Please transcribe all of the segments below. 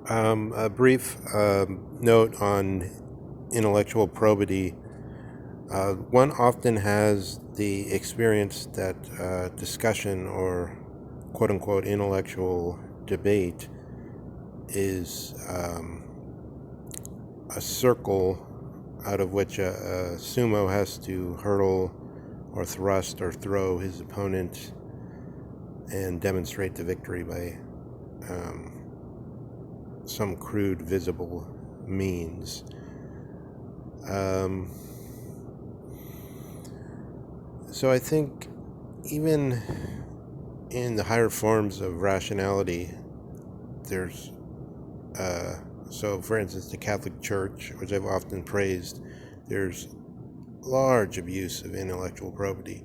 A brief note on intellectual probity. One often has the experience that discussion or quote unquote intellectual debate is a circle out of which a sumo has to hurtle or thrust or throw his opponent and demonstrate the victory by some crude visible means. So I think even in the higher forms of rationality, there's so for instance the Catholic Church, which I've often praised, there's large abuse of intellectual probity.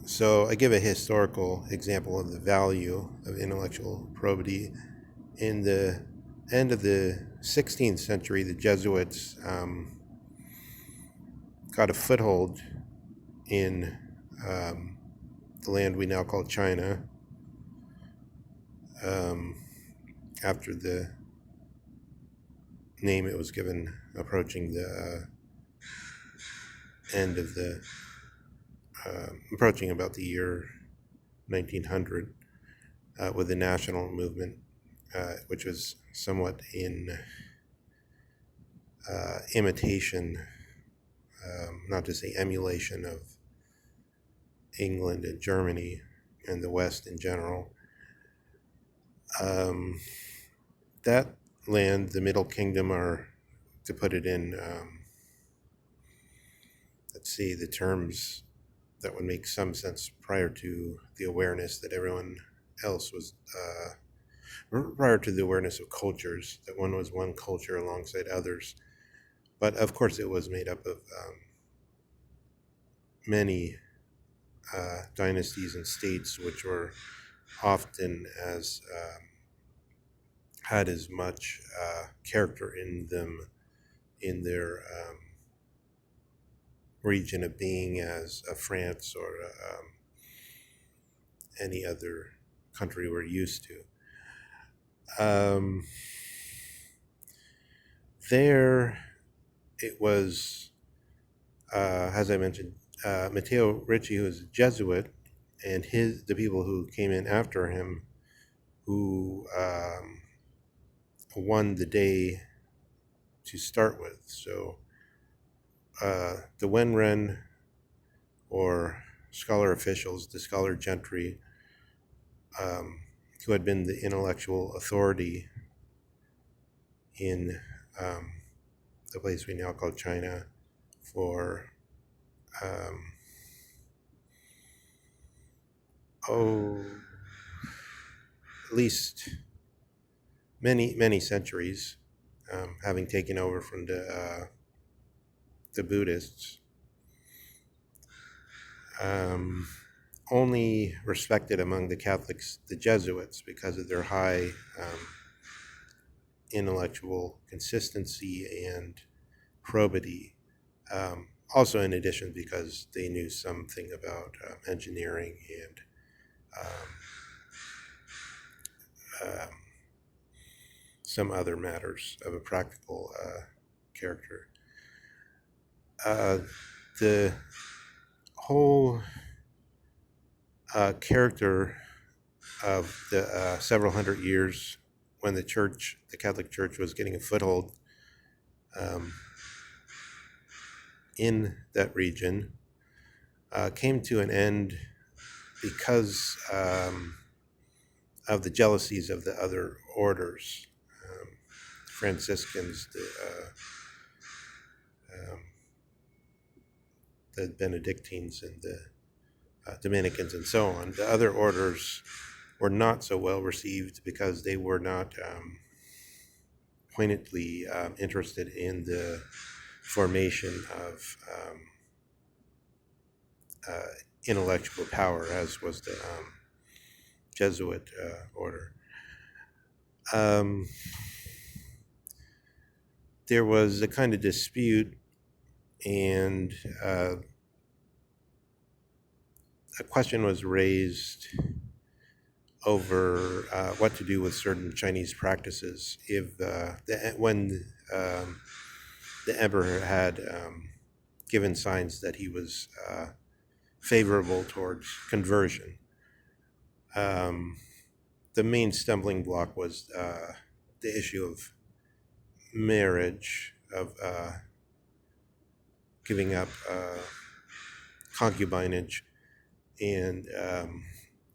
So I give a historical example of the value of intellectual probity. In the end of the 16th century, the Jesuits got a foothold in the land we now call China, after the name it was given approaching the end of the approaching about the year 1900, with the national movement, which was somewhat in imitation, not to say emulation, of England and Germany and the West in general. That land, the Middle Kingdom, or to put it in, let's see, the terms that would make some sense prior to the awareness that everyone else was, prior to the awareness of cultures, that one was one culture alongside others. But of course, it was made up of many dynasties and states, which were often as had as much character in them, in their region of being, as France or any other country we're used to. There, it was, as I mentioned, Matteo Ricci, who was a Jesuit, and the people who came in after him, who won the day to start with. So the Wenren, or scholar officials, the scholar gentry, who had been the intellectual authority in the place we now call China for at least many centuries, having taken over from the Buddhists, only respected among the Catholics the Jesuits because of their high intellectual consistency and probity. Also, in addition, because they knew something about engineering and some other matters of a practical character. The whole character of the several hundred years when the Catholic Church, was getting a foothold in that region, came to an end because of the jealousies of the other orders, Franciscans, the Benedictines, and the Dominicans, and so on. The other orders were not so well received because they were not pointedly interested in the formation of intellectual power, as was the Jesuit order. There was a kind of dispute, and a question was raised over what to do with certain Chinese practices if when the emperor had given signs that he was favorable towards conversion. Um, the main stumbling block was the issue of marriage, of giving up concubinage, and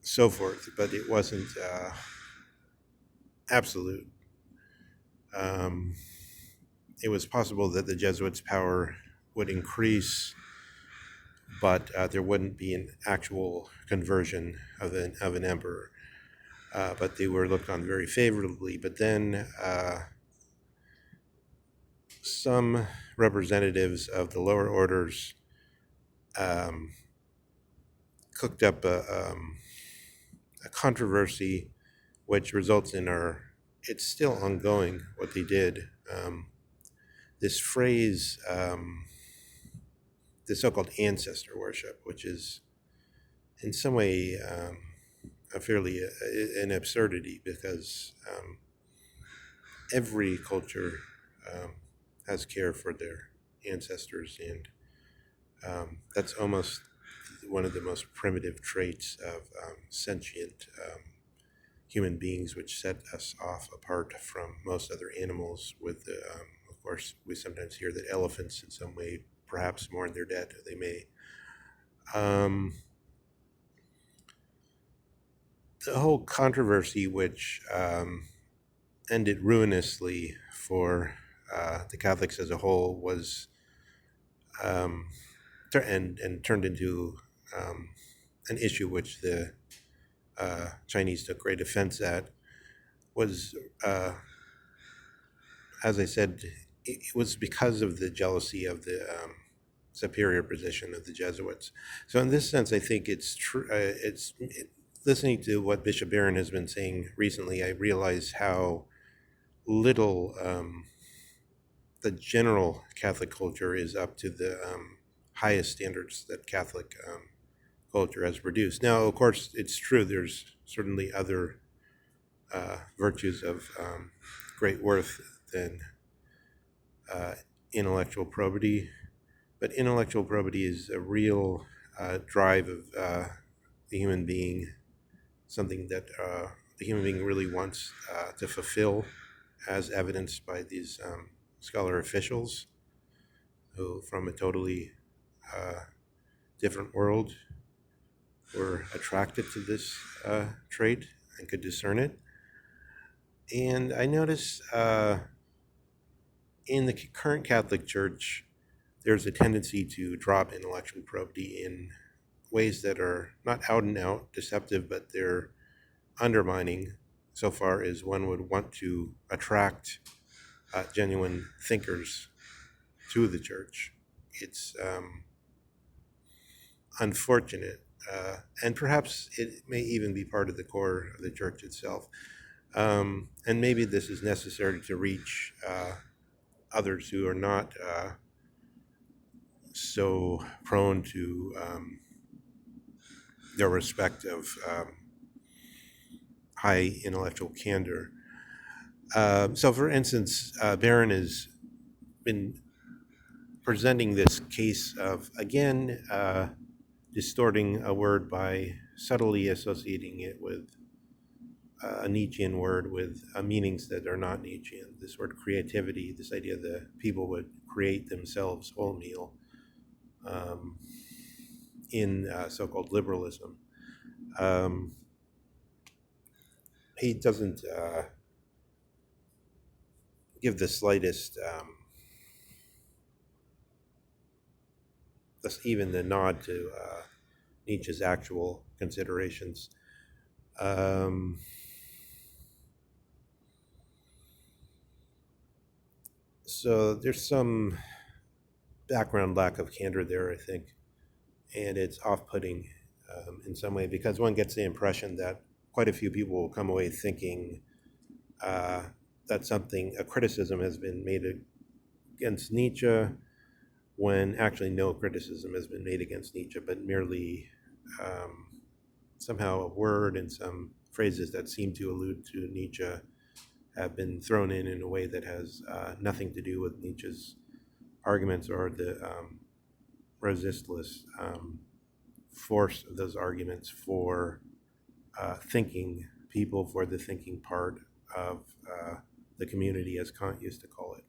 so forth, but it wasn't absolute. Um, it was possible that the Jesuits' power would increase, but there wouldn't be an actual conversion of an emperor. But they were looked on very favorably. But then some representatives of the lower orders um, cooked up a controversy, which results in it's still ongoing what they did. This phrase, the so-called ancestor worship, which is in some way a fairly an absurdity, because every culture has care for their ancestors, and that's almost one of the most primitive traits of sentient human beings, which set us off apart from most other animals. Of course, we sometimes hear that elephants, in some way, perhaps mourn their dead. They may. The whole controversy, which ended ruinously for the Catholics as a whole, was and turned into an issue which the Chinese took great offense at, was, as I said, it was because of the jealousy of the superior position of the Jesuits. So in this sense, I think it's true. Listening to what Bishop Barron has been saying recently, I realize how little the general Catholic culture is up to the highest standards that Catholic culture has produced. Now, of course, it's true. There's certainly other virtues of great worth than intellectual probity, but intellectual probity is a real drive of the human being, something that the human being really wants to fulfill, as evidenced by these scholar officials who, from a totally different world, were attracted to this trait and could discern it. And I notice in the current Catholic Church, there's a tendency to drop intellectual probity in ways that are not out and out deceptive, but they're undermining, so far as one would want to attract genuine thinkers to the church. It's unfortunate, and perhaps it may even be part of the core of the church itself. And maybe this is necessary to reach others who are not so prone to their respective high intellectual candor. So, for instance, Barron has been presenting this case of, again, distorting a word by subtly associating it with a Nietzschean word with meanings that are not Nietzschean. This word creativity, this idea that people would create themselves wholemeal in so-called liberalism. He doesn't give the slightest, even the nod to Nietzsche's actual considerations. So there's some background lack of candor there, I think, and it's off-putting in some way, because one gets the impression that quite a few people will come away thinking that a criticism has been made against Nietzsche, when actually no criticism has been made against Nietzsche, but merely somehow a word and some phrases that seem to allude to Nietzsche have been thrown in a way that has nothing to do with Nietzsche's arguments or the resistless force of those arguments for thinking people, for the thinking part of the community, as Kant used to call it.